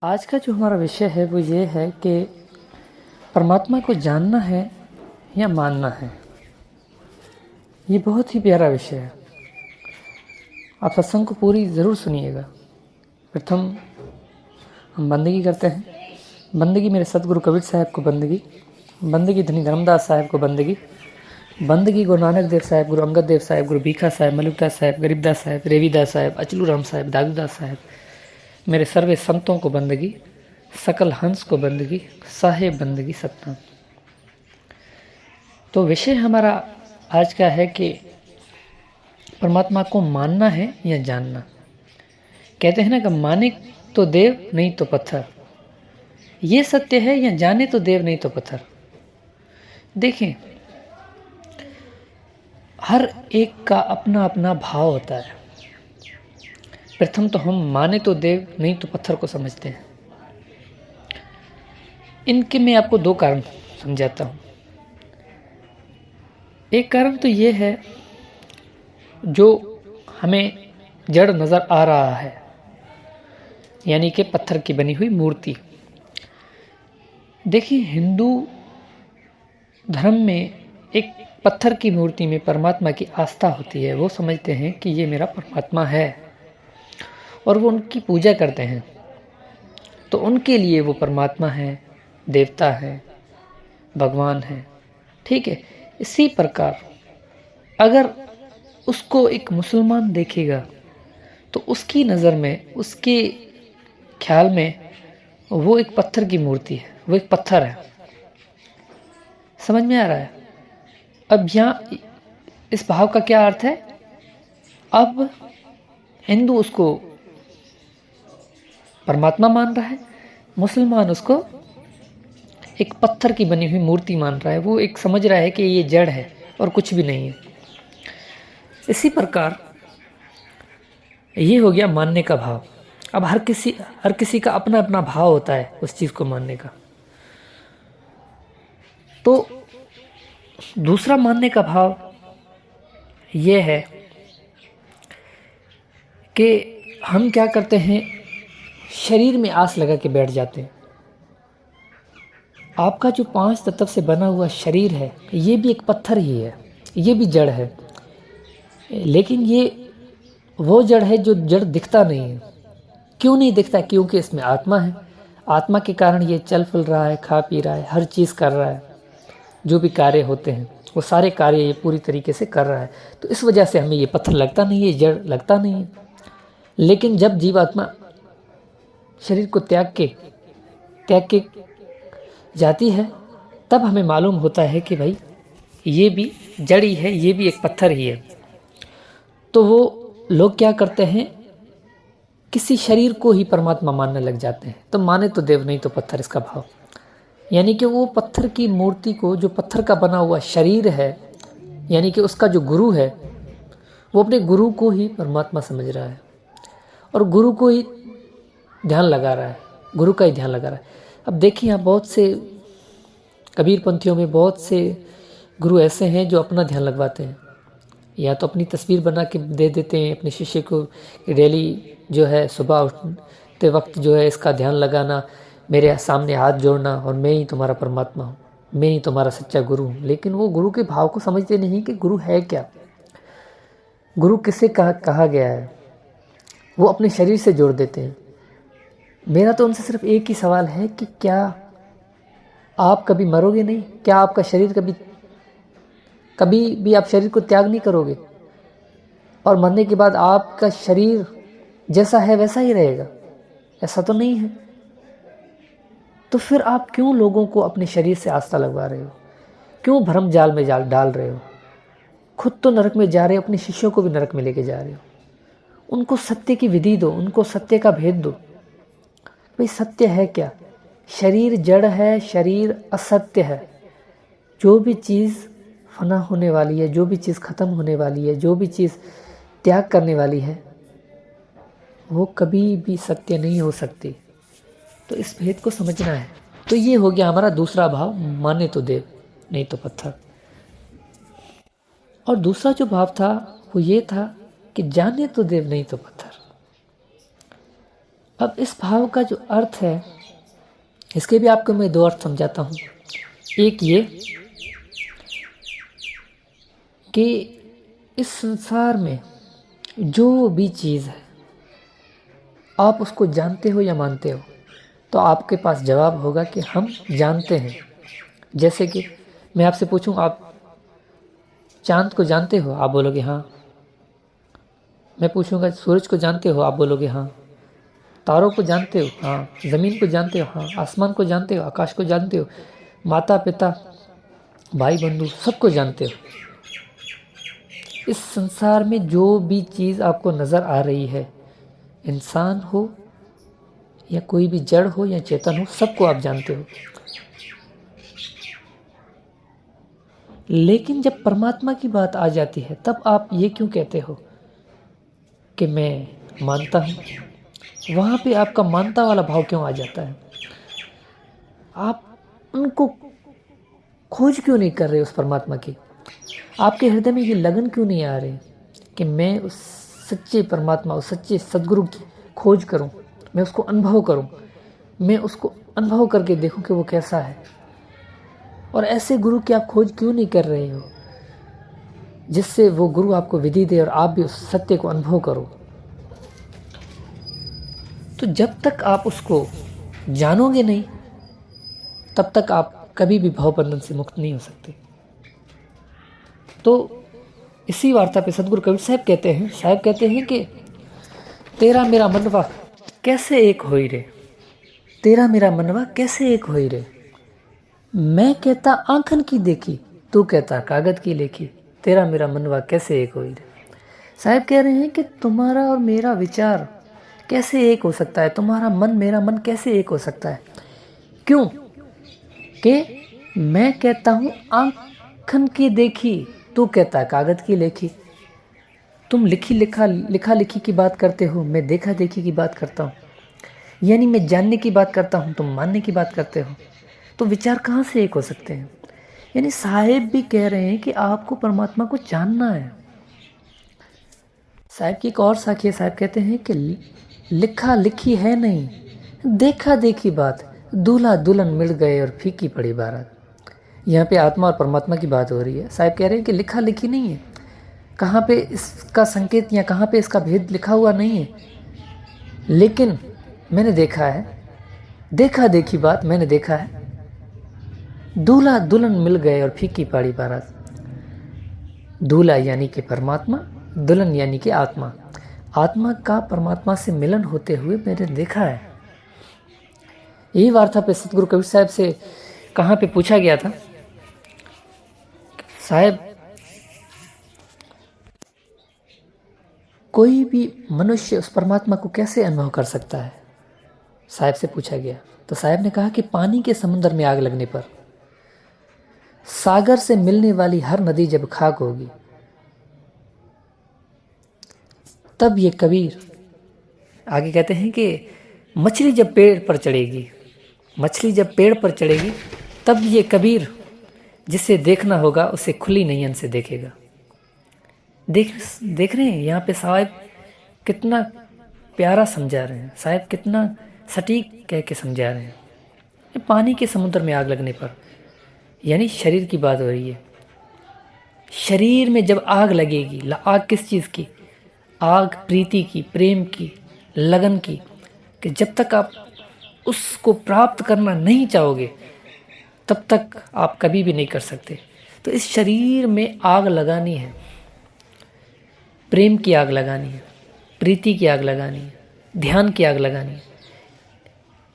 आज का जो हमारा विषय है वो ये है कि परमात्मा को जानना है या मानना है। ये बहुत ही प्यारा विषय है। आप सत्संग को पूरी ज़रूर सुनिएगा। प्रथम हम बंदगी करते हैं। बंदगी मेरे सतगुरु कबीर साहब को बंदगी, बंदगी धनी धर्मदास साहब को बंदगी, बंदगी गुरु नानक देव साहब, गुरु अंगद देव साहब, गुरु भीखा साहब, मलिकदास साहब, गरीबदास साहब, रेवीदास साहब, अचलू राम साहब, दादूदास साहब, मेरे सर्वे संतों को बंदगी, सकल हंस को बंदगी, साहेब बंदगी सतनाम। तो विषय हमारा आज का है कि परमात्मा को मानना है या जानना। कहते हैं ना कि माने तो देव नहीं तो पत्थर। ये सत्य है या जाने तो देव नहीं तो पत्थर। देखें, हर एक का अपना अपना भाव होता है। प्रथम तो हम माने तो देव नहीं तो पत्थर को समझते हैं। इनके मैं आपको दो कारण समझाता हूँ। एक कारण तो ये है जो हमें जड़ नज़र आ रहा है, यानी कि पत्थर की बनी हुई मूर्ति। देखिए, हिंदू धर्म में एक पत्थर की मूर्ति में परमात्मा की आस्था होती है। वो समझते हैं कि ये मेरा परमात्मा है और वो उनकी पूजा करते हैं। तो उनके लिए वो परमात्मा है, देवता है, भगवान है। ठीक है। इसी प्रकार अगर उसको एक मुसलमान देखेगा तो उसकी नज़र में, उसके ख्याल में वो एक पत्थर की मूर्ति है, वो एक पत्थर है। समझ में आ रहा है? अब यहाँ इस भाव का क्या अर्थ है? अब हिंदू उसको परमात्मा मान रहा है, मुसलमान उसको एक पत्थर की बनी हुई मूर्ति मान रहा है। वो एक समझ रहा है कि ये जड़ है और कुछ भी नहीं है। इसी प्रकार ये हो गया मानने का भाव। अब हर किसी का अपना अपना भाव होता है उस चीज़ को मानने का। तो दूसरा मानने का भाव ये है कि हम क्या करते हैं, शरीर में आस लगा के बैठ जाते हैं। आपका जो 5 तत्व से बना हुआ शरीर है, ये भी एक पत्थर ही है, ये भी जड़ है। लेकिन ये वो जड़ है जो जड़ दिखता नहीं है। क्यों नहीं दिखता? क्योंकि इसमें आत्मा है। आत्मा के कारण ये चल फिर रहा है, खा पी रहा है, हर चीज़ कर रहा है। जो भी कार्य होते हैं वो सारे कार्य ये पूरी तरीके से कर रहा है। तो इस वजह से हमें ये पत्थर लगता नहीं है, जड़ लगता नहीं है। लेकिन जब जीवात्मा शरीर को त्याग के जाती है, तब हमें मालूम होता है कि भाई ये भी जड़ ही है, ये भी एक पत्थर ही है। तो वो लोग क्या करते हैं, किसी शरीर को ही परमात्मा मानने लग जाते हैं। तो माने तो देव नहीं तो पत्थर, इसका भाव। यानी कि वो पत्थर की मूर्ति को, जो पत्थर का बना हुआ शरीर है, यानी कि उसका जो गुरु है, वो अपने गुरु को ही परमात्मा समझ रहा है और गुरु को ही ध्यान लगा रहा है, गुरु का ही ध्यान लगा रहा है। अब देखिए, यहाँ बहुत से कबीर पंथियों में बहुत से गुरु ऐसे हैं जो अपना ध्यान लगवाते हैं। या तो अपनी तस्वीर बना के दे देते हैं अपने शिष्य को, डेली जो है सुबह उठते वक्त जो है इसका ध्यान लगाना, मेरे सामने हाथ जोड़ना और मैं ही तुम्हारा परमात्मा हूँ, मैं ही तुम्हारा सच्चा गुरु हूँ। लेकिन वो गुरु के भाव को समझते नहीं कि गुरु है क्या, गुरु किसे कहा गया है। वो अपने शरीर से जोड़ देते हैं। मेरा तो उनसे सिर्फ एक ही सवाल है कि क्या आप कभी मरोगे नहीं? क्या आपका शरीर कभी भी आप शरीर को त्याग नहीं करोगे और मरने के बाद आपका शरीर जैसा है वैसा ही रहेगा? ऐसा तो नहीं है। तो फिर आप क्यों लोगों को अपने शरीर से आस्था लगवा रहे हो? क्यों भ्रम जाल में डाल रहे हो? खुद तो नरक में जा रहे हो, अपने शिष्यों को भी नरक में लेके जा रहे हो। उनको सत्य की विधि दो, उनको सत्य का भेद दो। भाई सत्य है क्या? शरीर जड़ है, शरीर असत्य है। जो भी चीज़ फना होने वाली है, जो भी चीज़ ख़त्म होने वाली है, जो भी चीज़ त्याग करने वाली है, वो कभी भी सत्य नहीं हो सकती। तो इस भेद को समझना है। तो ये हो गया हमारा दूसरा भाव, माने तो देव नहीं तो पत्थर। और दूसरा जो भाव था वो ये था कि जाने तो देव नहीं तो पत्थर। अब इस भाव का जो अर्थ है, इसके भी आपको मैं दो अर्थ समझाता हूँ। एक ये कि इस संसार में जो भी चीज़ है, आप उसको जानते हो या मानते हो, तो आपके पास जवाब होगा कि हम जानते हैं। जैसे कि मैं आपसे पूछूं, आप चांद को जानते हो? आप बोलोगे हाँ। मैं पूछूंगा सूरज को जानते हो? आप बोलोगे हाँ। तारों को जानते हो? हाँ। ज़मीन को जानते हो? हाँ। आसमान को जानते हो? आकाश को जानते हो? माता पिता भाई बंधु सबको जानते हो। इस संसार में जो भी चीज़ आपको नज़र आ रही है, इंसान हो या कोई भी जड़ हो या चेतन हो, सबको आप जानते हो। लेकिन जब परमात्मा की बात आ जाती है, तब आप ये क्यों कहते हो कि मैं मानता हूँ? वहाँ पे आपका मानता वाला भाव क्यों आ जाता है? आप उनको खोज क्यों नहीं कर रहे उस परमात्मा की? आपके हृदय में ये लगन क्यों नहीं आ रही कि मैं उस सच्चे परमात्मा, उस सच्चे सदगुरु की खोज करूं, मैं उसको अनुभव करूं, मैं उसको अनुभव करके देखूं कि वो कैसा है? और ऐसे गुरु की आप खोज क्यों नहीं कर रहे हो जिससे वो गुरु आपको विधि दे और आप भी उस सत्य को अनुभव करो? तो जब तक आप उसको जानोगे नहीं, तब तक आप कभी भी भाव बंधन से मुक्त नहीं हो सकते। तो इसी वार्ता पे सदगुरु कबीर साहब कहते हैं कि तेरा मेरा मनवा कैसे एक होई रे, तेरा मेरा मनवा कैसे एक होई रे। मैं कहता आंखन की देखी, तू कहता कागज की लेखी, तेरा मेरा मनवा कैसे एक होई रे। साहब कह रहे हैं कि तुम्हारा और मेरा विचार कैसे एक हो सकता है, तुम्हारा मन मेरा मन कैसे एक हो सकता है? क्यों कि मैं कहता हूँ आंखन की देखी, तू कहता है कागज की लेखी। तुम लिखा लिखी की बात करते हो, मैं देखा देखी की बात करता हूँ। यानी मैं जानने की बात करता हूँ, तुम मानने की बात करते हो। तो विचार कहाँ से एक हो सकते हैं? यानी साहेब भी कह रहे हैं कि आपको परमात्मा को जानना है। साहब की एक और साखी है, साहब कहते हैं कि लिखा लिखी है नहीं, देखा देखी बात, दूल्हा दुल्हन मिल गए और फीकी पड़ी बारात। यहाँ पे आत्मा और परमात्मा की बात हो रही है। साहब कह रहे हैं कि लिखा लिखी नहीं है, कहाँ पे इसका संकेत या कहाँ पे इसका भेद लिखा हुआ नहीं है, लेकिन मैंने देखा है, देखा देखी बात मैंने देखा है, दूल्हा दुल्हन मिल गए और फीकी पड़ी बारात। दूल्हा यानी कि परमात्मा, दुल्हन यानी कि आत्मा। आत्मा का परमात्मा से मिलन होते हुए मैंने देखा है। यही वार्ता पे सतगुरु कबीर साहब से कहाँ पे पूछा गया था, साहब कोई भी मनुष्य उस परमात्मा को कैसे अनुभव कर सकता है? साहब से पूछा गया तो साहब ने कहा कि पानी के समुद्र में आग लगने पर, सागर से मिलने वाली हर नदी जब खाक होगी, तब ये कबीर आगे कहते हैं कि मछली जब पेड़ पर चढ़ेगी, मछली जब पेड़ पर चढ़ेगी, तब ये कबीर जिसे देखना होगा उसे खुली नयन से देखेगा। देख रहे हैं यहाँ पे साहब कितना प्यारा समझा रहे हैं, साहब कितना सटीक कह के समझा रहे हैं। पानी के समुद्र में आग लगने पर, यानी शरीर की बात हो रही है। शरीर में जब आग लगेगी, आग किस चीज़ की? आग प्रीति की, प्रेम की, लगन की, कि जब तक आप उसको प्राप्त करना नहीं चाहोगे तब तक आप कभी भी नहीं कर सकते। तो इस शरीर में आग लगानी है, प्रेम की आग लगानी है, प्रीति की आग लगानी है, ध्यान की आग लगानी है,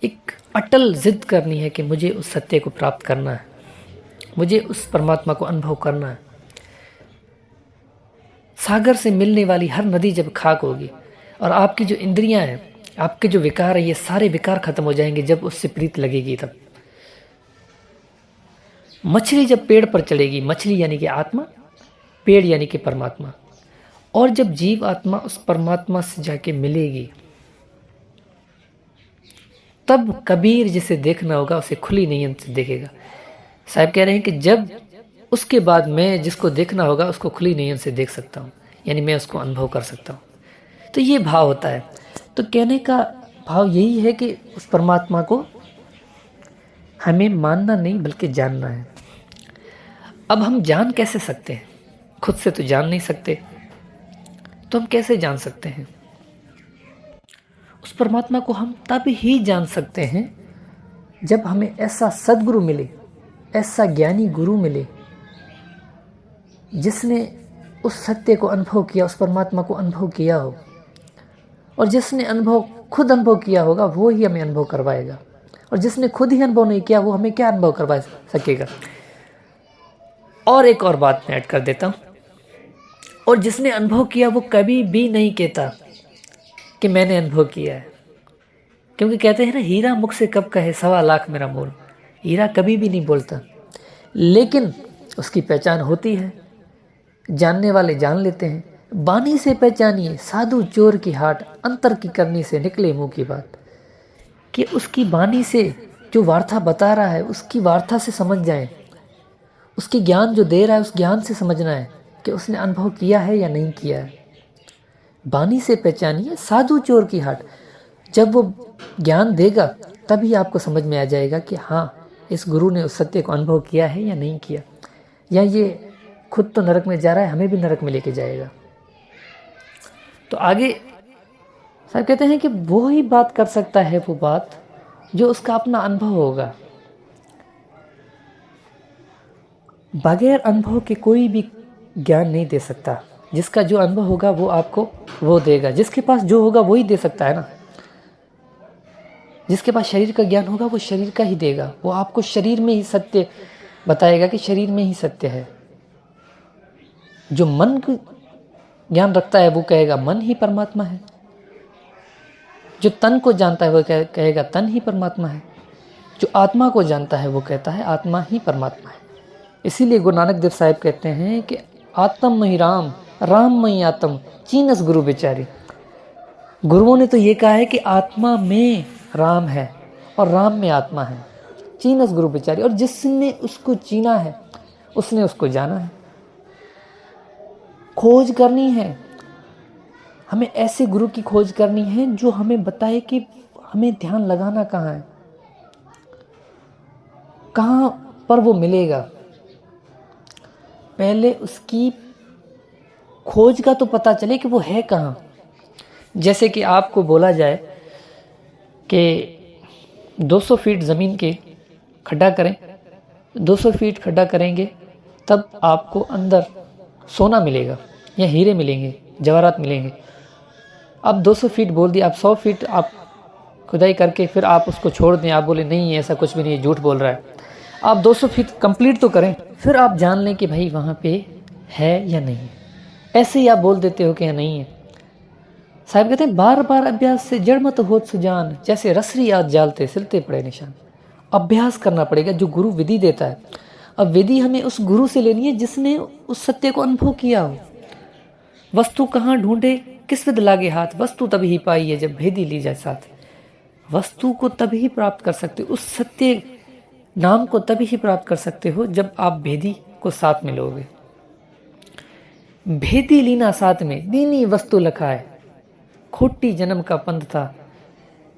एक अटल जिद करनी है कि मुझे उस सत्य को प्राप्त करना है, मुझे उस परमात्मा को अनुभव करना है। सागर से मिलने वाली हर नदी जब खाक होगी और आपकी जो इंद्रियां हैं, आपके जो विकार है, ये सारे विकार खत्म हो जाएंगे जब उससे प्रीत लगेगी। तब मछली जब पेड़ पर चढ़ेगी, मछली यानी कि आत्मा, पेड़ यानी कि परमात्मा, और जब जीव आत्मा उस परमात्मा से जाके मिलेगी, तब कबीर जिसे देखना होगा उसे खुली नयन से देखेगा। साहब कह रहे हैं कि जब उसके बाद मैं जिसको देखना होगा उसको खुली नयन से देख सकता हूँ, यानी मैं उसको अनुभव कर सकता हूँ। तो ये भाव होता है। तो कहने का भाव यही है कि उस परमात्मा को हमें मानना नहीं बल्कि जानना है। अब हम जान कैसे सकते हैं? खुद से तो जान नहीं सकते, तो हम कैसे जान सकते हैं? उस परमात्मा को हम तब ही जान सकते हैं जब हमें ऐसा सद्गुरु मिले, ऐसा ज्ञानी गुरु मिले जिसने उस सत्य को अनुभव किया, उस परमात्मा को अनुभव किया हो, और जिसने खुद अनुभव किया होगा वो ही हमें अनुभव करवाएगा, और जिसने खुद ही अनुभव नहीं किया वो हमें क्या अनुभव करवा सकेगा। और एक और बात मैं ऐड कर देता हूँ, और जिसने अनुभव किया वो कभी भी नहीं कहता कि मैंने अनुभव किया है, क्योंकि कहते हैं ना, हीरा मुख से कब कहे 1.25 लाख मेरा मोल। हीरा कभी भी नहीं बोलता, लेकिन उसकी पहचान होती है, जानने वाले जान लेते हैं। बानी से पहचानिए साधु चोर की हाट, अंतर की करनी से निकले मुंह की बात। कि उसकी बानी से जो वार्ता बता रहा है उसकी वार्ता से समझ जाएं, उसकी ज्ञान जो दे रहा है उस ज्ञान से समझना है कि उसने अनुभव किया है या नहीं किया है। बानी से पहचानिए साधु चोर की हाट। जब वो ज्ञान देगा तभी आपको समझ में आ जाएगा कि हाँ, इस गुरु ने उस सत्य को अनुभव किया है या नहीं किया, या ये खुद तो नरक में जा रहा है, हमें भी नरक में लेके जाएगा। तो आगे साहब कहते हैं कि वो ही बात कर सकता है, वो बात जो उसका अपना अनुभव होगा। बगैर अनुभव के कोई भी ज्ञान नहीं दे सकता। जिसका जो अनुभव होगा वो आपको वो देगा। जिसके पास जो होगा वो ही दे सकता है ना। जिसके पास शरीर का ज्ञान होगा वो शरीर का ही देगा, वो आपको शरीर में ही सत्य बताएगा कि शरीर में ही सत्य है। जो मन का ज्ञान रखता है वो कहेगा मन ही परमात्मा है। जो तन को जानता है वो कहेगा तन ही परमात्मा है। जो आत्मा को जानता है वो कहता है आत्मा ही परमात्मा है। इसीलिए गुरु नानक देव साहिब कहते हैं कि आत्म मही राम, राम मही आत्म, चीनस गुरु बेचारी। गुरुओं ने तो ये कहा है कि आत्मा में राम है और राम में आत्मा है, चीनस गुरु बेचारी। और जिसने उसको चीना है उसने उसको जाना है। खोज करनी है हमें, ऐसे गुरु की खोज करनी है जो हमें बताए कि हमें ध्यान लगाना कहाँ है, कहाँ पर वो मिलेगा। पहले उसकी खोज का तो पता चले कि वो है कहाँ। जैसे कि आपको बोला जाए कि 200 फीट ज़मीन के खड्डा करें, 200 फीट खड्डा करेंगे तब आपको अंदर सोना मिलेगा या हीरे मिलेंगे, जवाहरात मिलेंगे। अब 200 फीट बोल दिया, आप 100 फीट आप खुदाई करके फिर आप उसको छोड़ दें, आप बोले नहीं ऐसा कुछ भी नहीं है, झूठ बोल रहा है। आप 200 फीट कंप्लीट तो करें, फिर आप जान लें कि भाई वहाँ पे है या नहीं। ऐसे ही आप बोल देते हो कि या नहीं है। साहब कहते हैं बार बार अभ्यास से जड़ मत होत सुजान, जैसे रसरी आज जालते सिलते पड़े निशान। अभ्यास करना पड़ेगा, जो गुरु विधि देता है। अब विधि हमें उस गुरु से लेनी है जिसने उस सत्य को अनुभव किया हो। वस्तु कहाँ ढूंढे किस विध लागे हाथ, वस्तु तभी ही पाई है जब भेदी ली जाए साथ। वस्तु को तभी प्राप्त कर सकते हो, उस सत्य नाम को तभी ही प्राप्त कर सकते हो जब आप भेदी को साथ में लोगे। भेदी लीना साथ में दीनी वस्तु लखा है, खोटी जन्म का पंथ था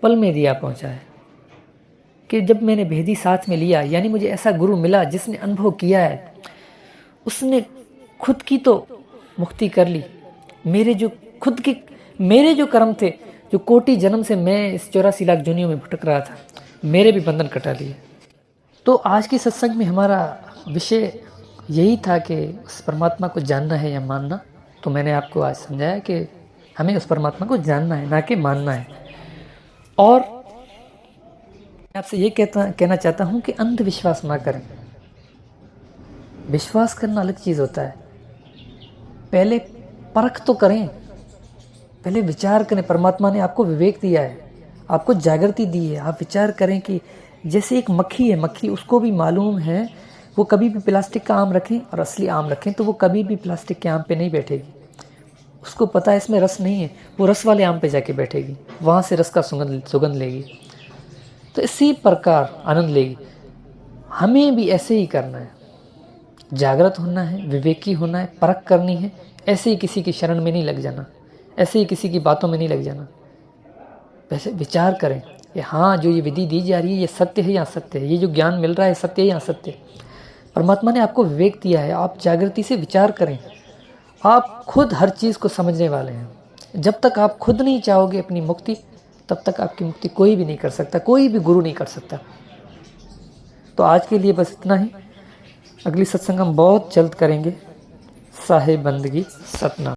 पल में दिया पहुंचा है। कि जब मैंने भेदी साथ में लिया, यानी मुझे ऐसा गुरु मिला जिसने अनुभव किया है, उसने खुद की तो मुक्ति कर ली। मेरे जो कर्म थे, जो कोटि जन्म से मैं इस 84 लाख दुनिया में भटक रहा था, मेरे भी बंधन कटा लिए। तो आज की सत्संग में हमारा विषय यही था कि उस परमात्मा को जानना है या मानना। तो मैंने आपको आज समझाया कि हमें उस परमात्मा को जानना है, ना कि मानना है। और मैं आपसे ये कहना चाहता हूँ कि अंधविश्वास ना करें। विश्वास करना अलग चीज़ होता है। पहले परख तो करें, पहले विचार करें। परमात्मा ने आपको विवेक दिया है, आपको जागृति दी है। आप विचार करें कि जैसे एक मक्खी है, मक्खी उसको भी मालूम है वो कभी भी प्लास्टिक का आम रखें और असली आम रखें तो वो कभी भी प्लास्टिक के आम पे नहीं बैठेगी। उसको पता है इसमें रस नहीं है, वो रस वाले आम पे जाके बैठेगी, वहाँ से रस का सुगंध लेगी। तो इसी प्रकार आनंद लेगी। हमें भी ऐसे ही करना है, जागृत होना है, विवेकी होना है, परख करनी है। ऐसे ही किसी की शरण में नहीं लग जाना, ऐसे ही किसी की बातों में नहीं लग जाना। वैसे विचार करें कि हाँ जो ये विधि दी जा रही है ये सत्य है या असत्य है, ये जो ज्ञान मिल रहा है सत्य है या असत्य है। परमात्मा ने आपको विवेक दिया है, आप जागृति से विचार करें। आप खुद हर चीज़ को समझने वाले हैं। जब तक आप खुद नहीं चाहोगे अपनी मुक्ति, तब तक आपकी मुक्ति कोई भी नहीं कर सकता, कोई भी गुरु नहीं कर सकता। तो आज के लिए बस इतना ही। अगली सत्संग हम बहुत जल्द करेंगे। साहेब बंदगी सतना।